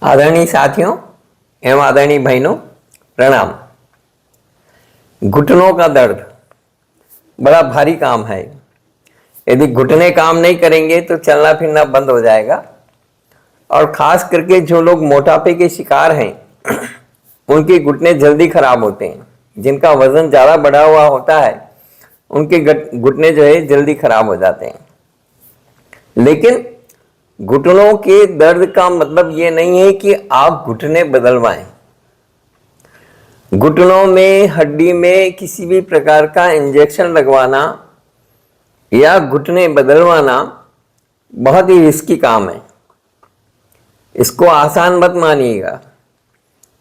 आदरणीय साथियों एवं आदरणीय बहनों, प्रणाम। घुटनों का दर्द बड़ा भारी काम है। यदि घुटने काम नहीं करेंगे तो चलना फिरना बंद हो जाएगा। और खास करके जो लोग मोटापे के शिकार हैं उनके घुटने जल्दी खराब होते हैं। जिनका वजन ज़्यादा बढ़ा हुआ होता है उनके घुटने जो है जल्दी खराब हो जाते हैं। लेकिन घुटनों के दर्द का मतलब ये नहीं है कि आप घुटने बदलवाएं। घुटनों में, हड्डी में किसी भी प्रकार का इंजेक्शन लगवाना या घुटने बदलवाना बहुत ही रिस्की काम है। इसको आसान मत मानिएगा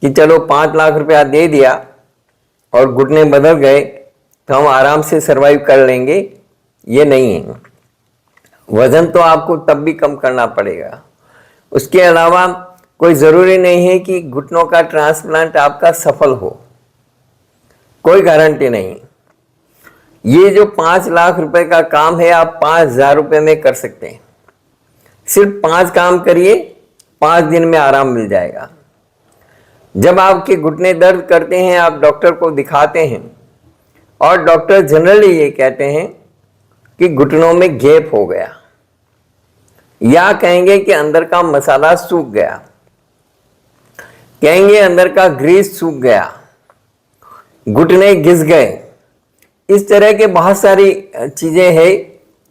कि चलो 5 लाख रुपया दे दिया और घुटने बदल गए तो हम आराम से सरवाइव कर लेंगे। ये नहीं है। वजन तो आपको तब भी कम करना पड़ेगा। उसके अलावा कोई ज़रूरी नहीं है कि घुटनों का ट्रांसप्लांट आपका सफल हो, कोई गारंटी नहीं। ये जो 5 लाख रुपए का काम है आप 5,000 रुपये में कर सकते हैं। सिर्फ 5 काम करिए, 5 दिन में आराम मिल जाएगा। जब आपके घुटने दर्द करते हैं आप डॉक्टर को दिखाते हैं और डॉक्टर जनरली ये कहते हैं कि घुटनों में गैप हो गया या कहेंगे कि अंदर का मसाला सूख गया, कहेंगे अंदर का ग्रीस सूख गया, घुटने घिस गए। इस तरह के बहुत सारी चीजें हैं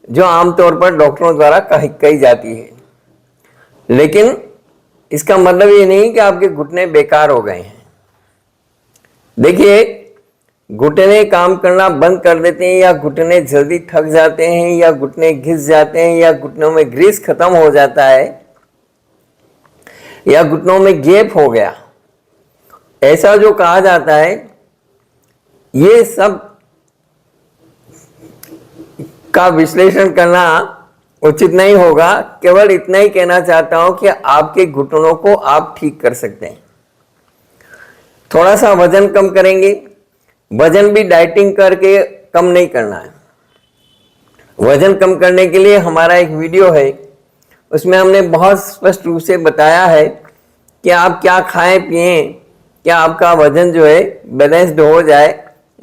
जो आमतौर पर डॉक्टरों द्वारा कही जाती है। लेकिन इसका मतलब ये नहीं कि आपके घुटने बेकार हो गए हैं। देखिए, घुटने काम करना बंद कर देते हैं या घुटने जल्दी थक जाते हैं या घुटने घिस जाते हैं या घुटनों में ग्रीस खत्म हो जाता है या घुटनों में गैप हो गया, ऐसा जो कहा जाता है, ये सब का विश्लेषण करना उचित नहीं होगा। केवल इतना ही कहना चाहता हूं कि आपके घुटनों को आप ठीक कर सकते हैं। थोड़ा सा वजन कम करेंगे। वजन भी डाइटिंग करके कम नहीं करना है। वजन कम करने के लिए हमारा एक वीडियो है, उसमें हमने बहुत स्पष्ट रूप से बताया है कि आप क्या खाएं पिएं, क्या आपका वजन जो है बैलेंस्ड हो जाए,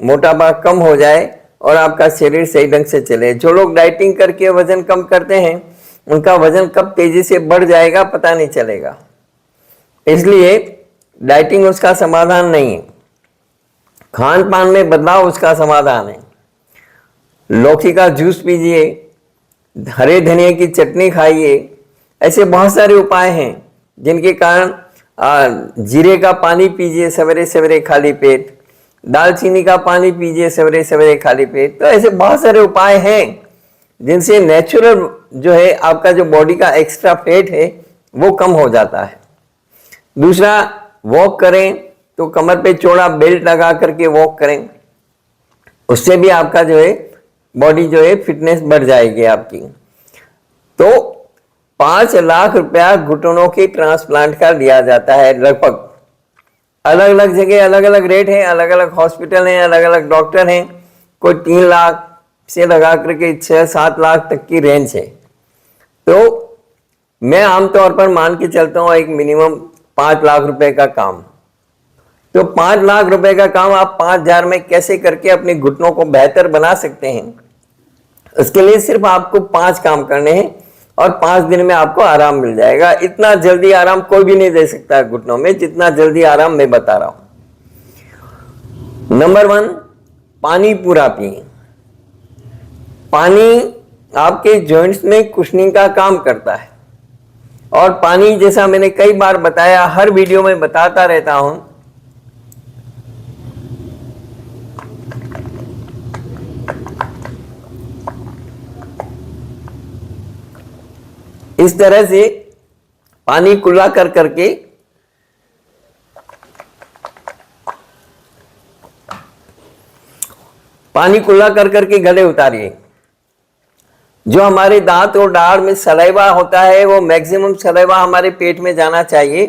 मोटापा कम हो जाए और आपका शरीर सही ढंग से चले। जो लोग डाइटिंग करके वजन कम करते हैं उनका वजन कब तेजी से बढ़ जाएगा पता नहीं चलेगा। इसलिए डाइटिंग उसका समाधान नहीं है। खान पान में बदलाव उसका समाधान है। लौकी का जूस पीजिए, हरे धनिए की चटनी खाइए। ऐसे बहुत सारे उपाय हैं जिनके कारण जीरे का पानी पीजिए सवेरे सवेरे खाली पेट, दालचीनी का पानी पीजिए सवेरे सवेरे खाली पेट। तो ऐसे बहुत सारे उपाय हैं जिनसे नेचुरल जो है आपका जो बॉडी का एक्स्ट्रा फैट है वो कम हो जाता है। दूसरा, वॉक करें तो कमर पे चौड़ा बेल्ट लगा करके वॉक करें, उससे भी आपका जो है बॉडी जो है फिटनेस बढ़ जाएगी आपकी। तो 5 लाख रुपया घुटनों के ट्रांसप्लांट का दिया जाता है। लगभग अलग अलग जगह अलग अलग रेट है, अलग अलग हॉस्पिटल हैं, अलग अलग डॉक्टर हैं। कोई 3 लाख से लगा करके 6-7 लाख तक की रेंज है। तो मैं आमतौर पर मान के चलता हूँ एक मिनिमम 5 लाख रुपए का काम। तो 5 लाख रुपए का काम आप 5,000 में कैसे करके अपने घुटनों को बेहतर बना सकते हैं, उसके लिए सिर्फ आपको 5 काम करने हैं और 5 दिन में आपको आराम मिल जाएगा। इतना जल्दी आराम कोई भी नहीं दे सकता घुटनों में जितना जल्दी आराम मैं बता रहा हूं। नंबर 1, पानी पूरा पिए। पानी आपके जॉइंट्स में कुशनिंग का काम करता है और पानी, जैसा मैंने कई बार बताया, हर वीडियो में बताता रहता हूं, इस तरह से पानी कुल्ला कर करके गले उतारिए। जो हमारे दांत और दाढ़ में सलाइवा होता है वो मैक्सिमम सलाइवा हमारे पेट में जाना चाहिए।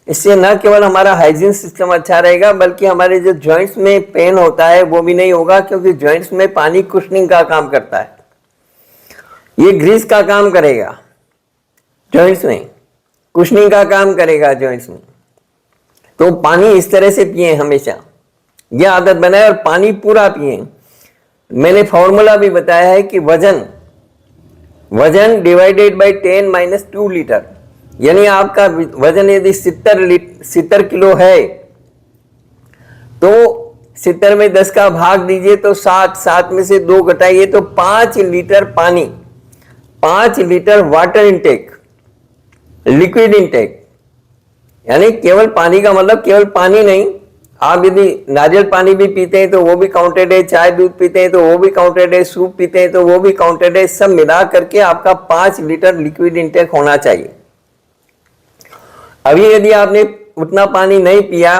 इससे न केवल हमारा हाइजीन सिस्टम अच्छा रहेगा बल्कि हमारे जो जॉइंट्स में पेन होता है वो भी नहीं होगा, क्योंकि जॉइंट्स में पानी कुशनिंग का काम करता है। ये ग्रीस का काम करेगा जॉइंट्स में। कुशनिंग का काम करेगा जॉइंट्स में। तो पानी इस तरह से पिए हमेशा, यह आदत बनाए और पानी पूरा पिए। मैंने फॉर्मूला भी बताया है कि वजन डिवाइडेड बाय 10 - 2 लीटर, यानी आपका वजन यदि 70 किलो है तो 70 में 10 का भाग दीजिए तो 7 में से 2 घटाइए तो 5 लीटर पानी, 5 litre water intake, liquid intake. यानी केवल पानी का मतलब केवल पानी नहीं, आप यदि नारियल पानी भी पीते हैं तो वो भी काउंटेड है, चाय दूध पीते हैं तो वो भी काउंटेड है, सूप पीते हैं तो वो भी काउंटेड है। सब मिला करके आपका 5 लीटर लिक्विड इनटेक होना चाहिए। अभी यदि आपने उतना पानी नहीं पिया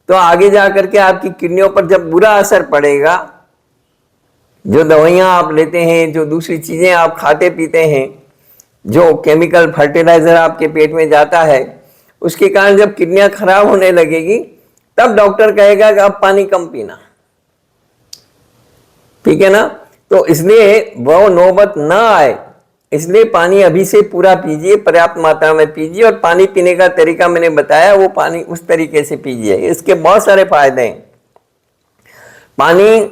तो आगे जा करके आपकी किडनियों पर जब बुरा असर पड़ेगा, जो दवाइयां आप लेते हैं, जो दूसरी चीजें आप खाते पीते हैं, जो केमिकल फर्टिलाइजर आपके पेट में जाता है, उसके कारण जब किडनियां खराब होने लगेगी तब डॉक्टर कहेगा कि अब पानी कम पीना, ठीक है ना। तो इसलिए वो नौबत ना आए, इसलिए पानी अभी से पूरा पीजिए, पर्याप्त मात्रा में पीजिए। और पानी पीने का तरीका मैंने बताया, वो पानी उस तरीके से पीजिए, इसके बहुत सारे फायदे हैं। पानी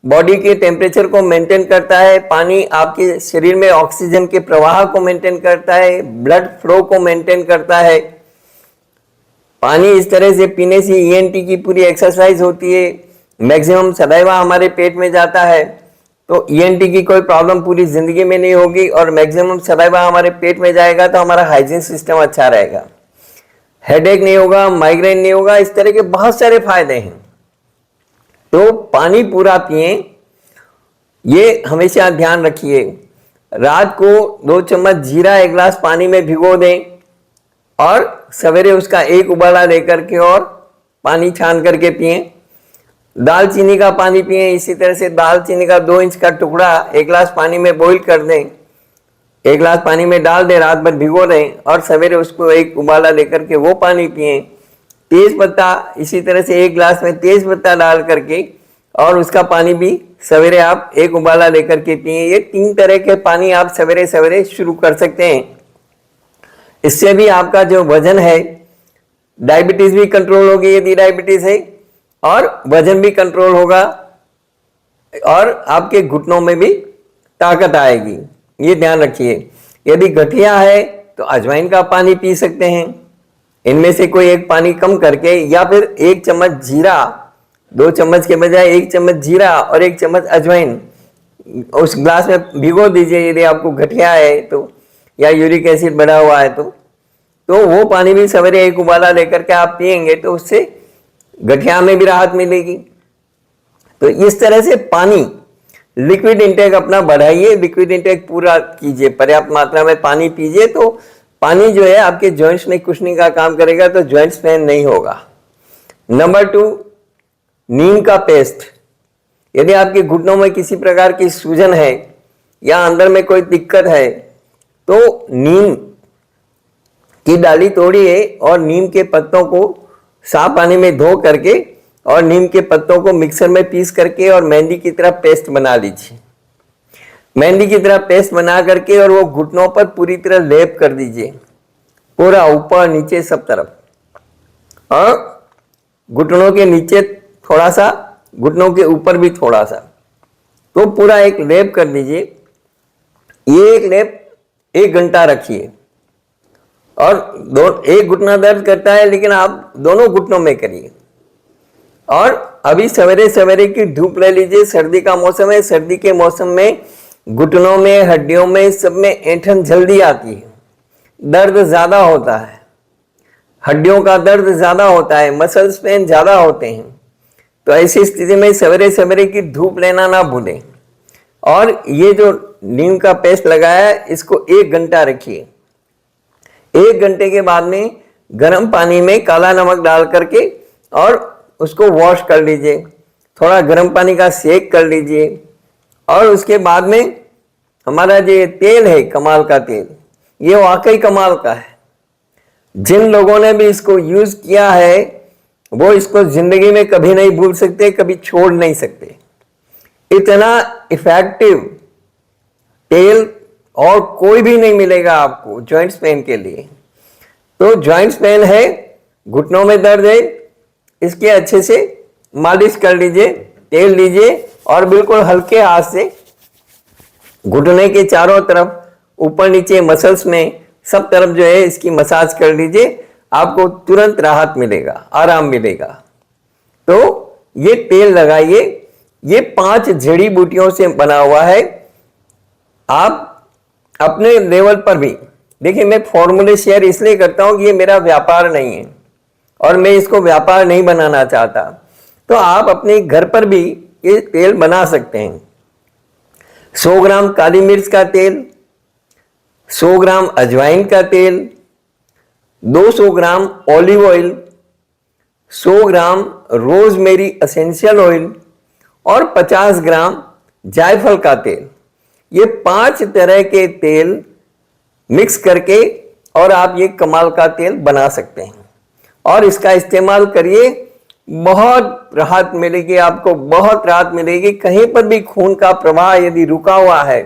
बॉडी के टेम्परेचर को मेंटेन करता है, पानी आपके शरीर में ऑक्सीजन के प्रवाह को मेंटेन करता है, ब्लड फ्लो को मेंटेन करता है। पानी इस तरह से पीने से ईएनटी की पूरी एक्सरसाइज होती है, मैक्सिमम सलाइवा हमारे पेट में जाता है तो ईएनटी की कोई प्रॉब्लम पूरी जिंदगी में नहीं होगी, और मैक्सिमम सलाइवा हमारे पेट में जाएगा तो हमारा हाइजीन सिस्टम अच्छा रहेगा, हेडेक नहीं होगा, माइग्रेन नहीं होगा, इस तरह के बहुत सारे फायदे हैं। तो पानी पूरा पिए, ये हमेशा ध्यान रखिए। रात को 2 चम्मच जीरा 1 गिलास पानी में भिगो दें और सवेरे उसका 1 उबाला लेकर के और पानी छान करके पिए। दालचीनी का पानी पिए, इसी तरह से दालचीनी का 2 इंच का टुकड़ा 1 गिलास पानी में बॉईल कर दें, 1 गिलास पानी में डाल दें, रात भर भिगो दें और सवेरे उसको 1 उबाला लेकर के वो पानी पिए। तेज पत्ता, इसी तरह से 1 गिलास में तेज पत्ता डाल करके और उसका पानी भी सवेरे आप 1 उबाला लेकर के पिए। ये 3 तरह के पानी आप सवेरे सवेरे शुरू कर सकते हैं। इससे भी आपका जो वजन है, डायबिटीज भी कंट्रोल होगी यदि डायबिटीज है, और वजन भी कंट्रोल होगा और आपके घुटनों में भी ताकत आएगी, ये ध्यान रखिए। यदि गठिया है तो अजवाइन का पानी पी सकते हैं, इनमें से कोई एक पानी कम करके, या फिर 1 चम्मच जीरा, 2 चम्मच के बजाय 1 चम्मच जीरा और 1 चम्मच अजवाइन उस ग्लास में भिगो दीजिए यदि आपको गठिया है तो, या यूरिक एसिड बढ़ा हुआ है तो वो पानी भी सवेरे 1 उबाला लेकर के आप पिएंगे तो उससे गठिया में भी राहत मिलेगी। तो इस तरह से पानी, लिक्विड इंटेक अपना बढ़ाइए, लिक्विड इंटेक पूरा कीजिए, पर्याप्त मात्रा में पानी पीजिए। तो पानी जो है आपके जॉइंट्स में कुशनिंग का काम करेगा, तो जॉइंट्स पेन नहीं होगा। नंबर 2, नीम का पेस्ट। यदि आपके घुटनों में किसी प्रकार की सूजन है या अंदर में कोई दिक्कत है तो नीम की डाली तोड़िए और नीम के पत्तों को साफ पानी में धो करके और नीम के पत्तों को मिक्सर में पीस करके और मेहंदी की तरह पेस्ट बना लीजिए। मेहंदी की तरह पेस्ट बना करके और वो घुटनों पर पूरी तरह लेप कर दीजिए, पूरा ऊपर नीचे सब तरफ, और घुटनों के नीचे थोड़ा सा, घुटनों के ऊपर भी थोड़ा सा, तो पूरा एक लेप कर दीजिए। ये एक लेप 1 घंटा रखिए और एक घुटना दर्द करता है लेकिन आप दोनों घुटनों में करिए। और अभी सवेरे सवेरे की धूप ले लीजिए, सर्दी का मौसम है, सर्दी के मौसम में घुटनों में, हड्डियों में, सब में ऐंठन जल्दी आती है, दर्द ज्यादा होता है, हड्डियों का दर्द ज्यादा होता है, मसल्स पेन ज्यादा होते हैं। तो ऐसी स्थिति में सवेरे सवेरे की धूप लेना ना भूलें। और ये जो नीम का पेस्ट लगाया है इसको 1 घंटा रखिए। 1 घंटे के बाद में गर्म पानी में काला नमक डाल करके और उसको वॉश कर लीजिए, थोड़ा गर्म पानी का सेक कर लीजिए। और उसके बाद में हमारा जो तेल है, कमाल का तेल, ये वाकई कमाल का है। जिन लोगों ने भी इसको यूज किया है वो इसको जिंदगी में कभी नहीं भूल सकते, कभी छोड़ नहीं सकते। इतना इफेक्टिव तेल और कोई भी नहीं मिलेगा आपको जॉइंट्स पेन के लिए। तो जॉइंट्स पेन है, घुटनों में दर्द है, इसके अच्छे से मालिश कर लीजिए, तेल लीजिए और बिल्कुल हल्के हाथ से घुटने के चारों तरफ, ऊपर नीचे मसल्स में सब तरफ जो है इसकी मसाज कर लीजिए। आपको तुरंत राहत मिलेगा, आराम मिलेगा। तो ये तेल लगाइए, ये 5 जड़ी बूटियों से बना हुआ है। आप अपने लेवल पर भी देखिए, मैं फॉर्मूले शेयर इसलिए करता हूं कि ये मेरा व्यापार नहीं है और मैं इसको व्यापार नहीं बनाना चाहता। तो आप अपने घर पर भी ये तेल बना सकते हैं। 100 ग्राम काली मिर्च का तेल, 100 ग्राम अजवाइन का तेल, 200 ग्राम ऑलिव ऑयल, 100 ग्राम रोजमेरी एसेंशियल ऑयल और 50 ग्राम जायफल का तेल। ये 5 तरह के तेल मिक्स करके और आप ये कमाल का तेल बना सकते हैं और इसका इस्तेमाल करिए। बहुत राहत मिलेगी आपको, बहुत राहत मिलेगी। कहीं पर भी खून का प्रवाह यदि रुका हुआ है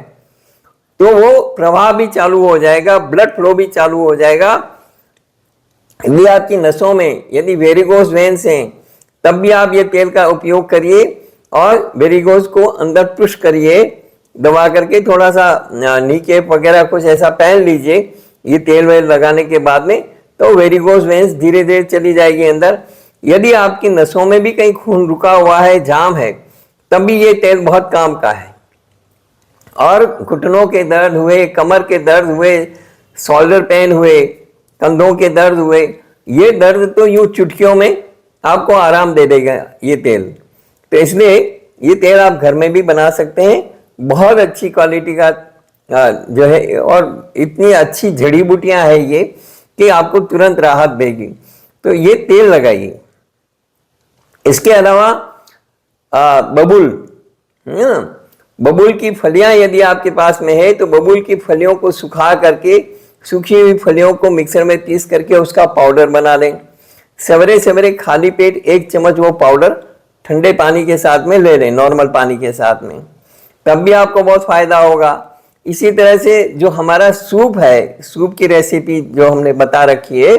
तो वो प्रवाह भी चालू हो जाएगा, ब्लड फ्लो भी चालू हो जाएगा। यदि आपकी नसों में यदि वेरिगोज वेन्स हैं तब भी आप ये तेल का उपयोग करिए और वेरिगोज को अंदर पुश करिए, दबा करके थोड़ा सा नी कैप वगैरह कुछ ऐसा पहन लीजिए ये तेल वेल लगाने के बाद में, तो वेरिगोज वेन्स धीरे धीरे चली जाएगी अंदर। यदि आपकी नसों में भी कहीं खून रुका हुआ है, जाम है, तब भी ये तेल बहुत काम का है। और घुटनों के दर्द हुए, कमर के दर्द हुए, शोल्डर पेन हुए, कंधों के दर्द हुए, ये दर्द तो यूं चुटकियों में आपको आराम दे देगा ये तेल। तो इसलिए ये तेल आप घर में भी बना सकते हैं। बहुत अच्छी क्वालिटी का जो है और इतनी अच्छी जड़ी बूटियां हैं ये कि आपको तुरंत राहत देगी। तो ये तेल लगाइए। इसके अलावा बबूल, बबूल की फलियां यदि आपके पास में है तो बबूल की फलियों को सुखा करके, सूखी हुई फलियों को मिक्सर में पीस करके उसका पाउडर बना लें। सवेरे सवेरे खाली पेट 1 चम्मच वो पाउडर ठंडे पानी के साथ में ले लें, नॉर्मल पानी के साथ में, तब भी आपको बहुत फायदा होगा। इसी तरह से जो हमारा सूप है, सूप की रेसिपी जो हमने बता रखी है,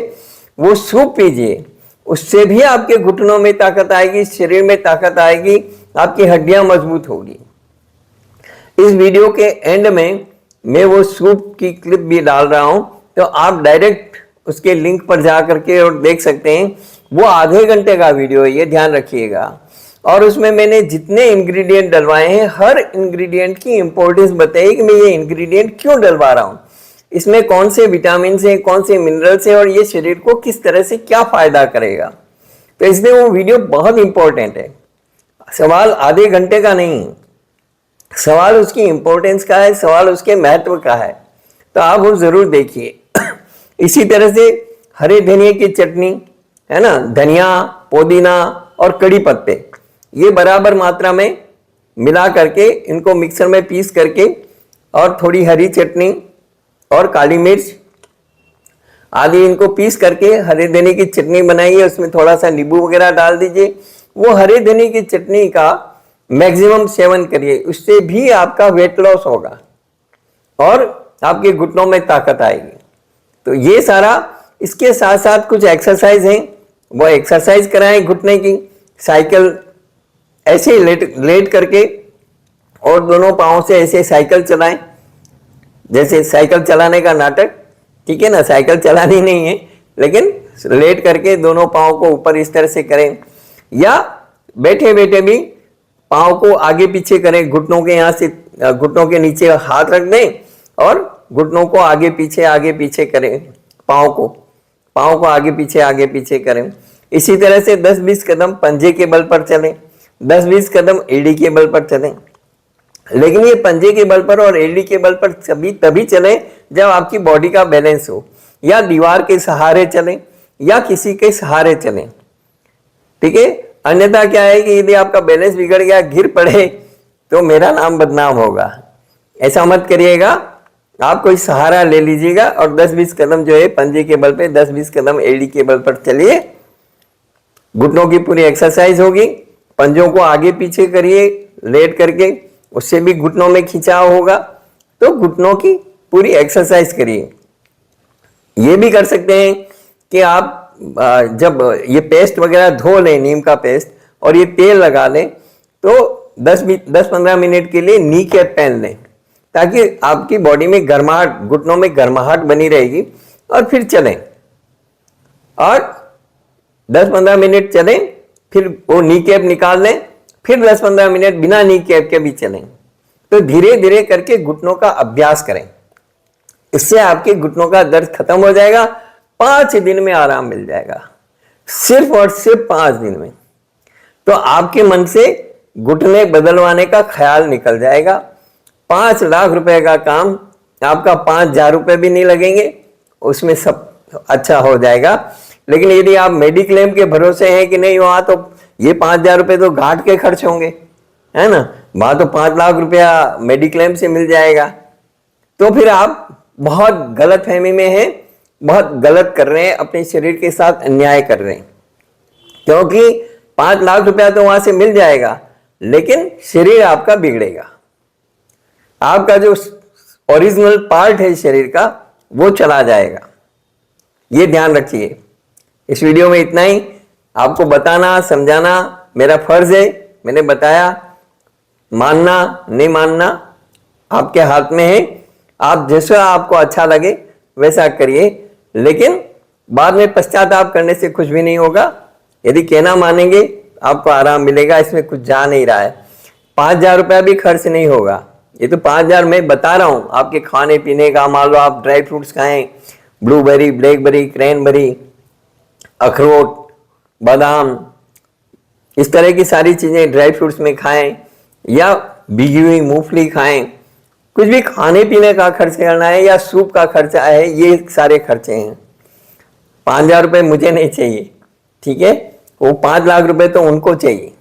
वो सूप पीजिए, उससे भी आपके घुटनों में ताकत आएगी, शरीर में ताकत आएगी, आपकी हड्डियां मजबूत होगी। इस वीडियो के एंड में मैं वो सूप की क्लिप भी डाल रहा हूं, तो आप डायरेक्ट उसके लिंक पर जा करके और देख सकते हैं। वो आधे घंटे का वीडियो है, ये ध्यान रखिएगा। और उसमें मैंने जितने इंग्रेडिएंट डलवाए हैं, हर इंग्रेडिएंट की इंपॉर्टेंस बताई कि मैं ये इंग्रेडिएंट क्यों डलवा रहा हूं, इसमें कौन से विटामिन है, कौन से मिनरल्स है और ये शरीर को किस तरह से क्या फायदा करेगा। तो इसलिए वो वीडियो बहुत इंपॉर्टेंट है। सवाल आधे घंटे का नहीं, सवाल उसकी इंपॉर्टेंस का है, सवाल उसके महत्व का है। तो आप वो जरूर देखिए। इसी तरह से हरे धनिया की चटनी है ना, धनिया, पुदीना और कड़ी पत्ते, ये बराबर मात्रा में मिला करके इनको मिक्सर में पीस करके और थोड़ी हरी चटनी और काली मिर्च आदि इनको पीस करके हरे धनिया की चटनी बनाइए, उसमें थोड़ा सा नींबू वगैरह डाल दीजिए। वो हरे धनिया की चटनी का मैक्सिमम सेवन करिए, उससे भी आपका वेट लॉस होगा और आपके घुटनों में ताकत आएगी। तो ये सारा, इसके साथ साथ कुछ एक्सरसाइज हैं, वो एक्सरसाइज कराएं घुटने की। साइकिल ऐसे लेट करके और दोनों पाँव से ऐसे साइकिल चलाएं, जैसे साइकिल चलाने का नाटक, ठीक है ना, साइकिल चलानी नहीं है, लेकिन लेट करके दोनों पाँव को ऊपर इस तरह से करें, या बैठे बैठे भी पाँव को आगे पीछे करें, घुटनों के यहाँ से घुटनों के नीचे हाथ रख दें और घुटनों को आगे पीछे करें, पाँव को आगे पीछे करें। इसी तरह से 10-20 कदम पंजे के बल पर चलें, 10-20 कदम एड़ी के बल पर चलें। लेकिन ये पंजे के बल पर और एड़ी के बल पर तभी चलें जब आपकी बॉडी का बैलेंस हो, या दीवार के सहारे चलें या किसी के सहारे चलें, ठीक है। अन्यथा क्या है कि यदि आपका बैलेंस बिगड़ गया, गिर पड़े, तो मेरा नाम बदनाम होगा। ऐसा मत करिएगा, आप कोई सहारा ले लीजिएगा और 10-20 कदम जो है पंजे के बल पे, 10-20 कदम एड़ी के बल पर चलिए। घुटनों की पूरी एक्सरसाइज होगी। पंजों को आगे पीछे करिए लेट करके, उससे भी घुटनों में खिंचाव होगा। तो घुटनों की पूरी एक्सरसाइज करिए। ये भी कर सकते हैं कि आप जब ये पेस्ट वगैरह धो लें, नीम का पेस्ट, और ये तेल लगा लें, तो 10-15 मिनट के लिए नी कैप पहन लें, ताकि आपकी बॉडी में गर्माहट, घुटनों में गर्माहट बनी रहेगी, और फिर चलें। और 10-15 मिनट चलें, फिर वो नी कैप निकाल लें, फिर 10-15 मिनट बिना नी कैप के भी चलें। तो धीरे धीरे करके घुटनों का अभ्यास करें, इससे आपके घुटनों का दर्द खत्म हो जाएगा। 5 दिन में आराम मिल जाएगा, सिर्फ और सिर्फ 5 दिन में। तो आपके मन से घुटने बदलवाने का ख्याल निकल जाएगा। 5 लाख रुपए का काम, आपका 5,000 रुपए भी नहीं लगेंगे, उसमें सब अच्छा हो जाएगा। लेकिन यदि आप मेडिक्लेम के भरोसे हैं कि नहीं, वहां तो ये 5,000 रुपए तो घाट के खर्च होंगे, है ना, वहां तो 5 लाख रुपया मेडिक्लेम से मिल जाएगा, तो फिर आप बहुत गलत फहमी में हैं, बहुत गलत कर रहे हैं, अपने शरीर के साथ अन्याय कर रहे हैं। क्योंकि 5 लाख रुपया तो वहां से मिल जाएगा, लेकिन शरीर आपका बिगड़ेगा, आपका जो ओरिजिनल पार्ट है शरीर का वो चला जाएगा। ये ध्यान रखिए। इस वीडियो में इतना ही, आपको बताना समझाना मेरा फर्ज है। मैंने बताया, मानना नहीं मानना आपके हाथ में है, आप जैसा आपको अच्छा लगे वैसा करिए, लेकिन बाद में पश्चाताप करने से कुछ भी नहीं होगा। यदि कहना मानेंगे आपको आराम मिलेगा, इसमें कुछ जा नहीं रहा है। 5,000 रुपया भी खर्च नहीं होगा, ये तो 5,000 मैं बता रहा हूं आपके खाने पीने का। मान लो आप ड्राई फ्रूट्स खाएं, ब्लूबेरी, ब्लैकबेरी, क्रैनबेरी, अखरोट, बादाम, इस तरह की सारी चीजें ड्राई फ्रूट्स में खाएं, या भीगी हुई मूंगफली खाएं। कुछ भी खाने पीने का खर्च करना है या सूप का खर्चा है, ये सारे खर्चे हैं। 5,000 रुपये मुझे नहीं चाहिए, ठीक है, वो 5 लाख रुपए तो उनको चाहिए,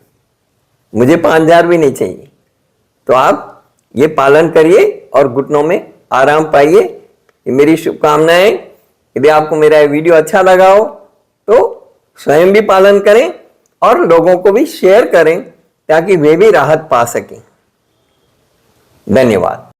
मुझे 5,000 भी नहीं चाहिए। तो आप ये पालन करिए और घुटनों में आराम पाइए, ये मेरी शुभकामनाएं। यदि आपको मेरा वीडियो अच्छा लगा हो तो स्वयं भी पालन करें और लोगों को भी शेयर करें, ताकि वे भी राहत पा सकें। धन्यवाद।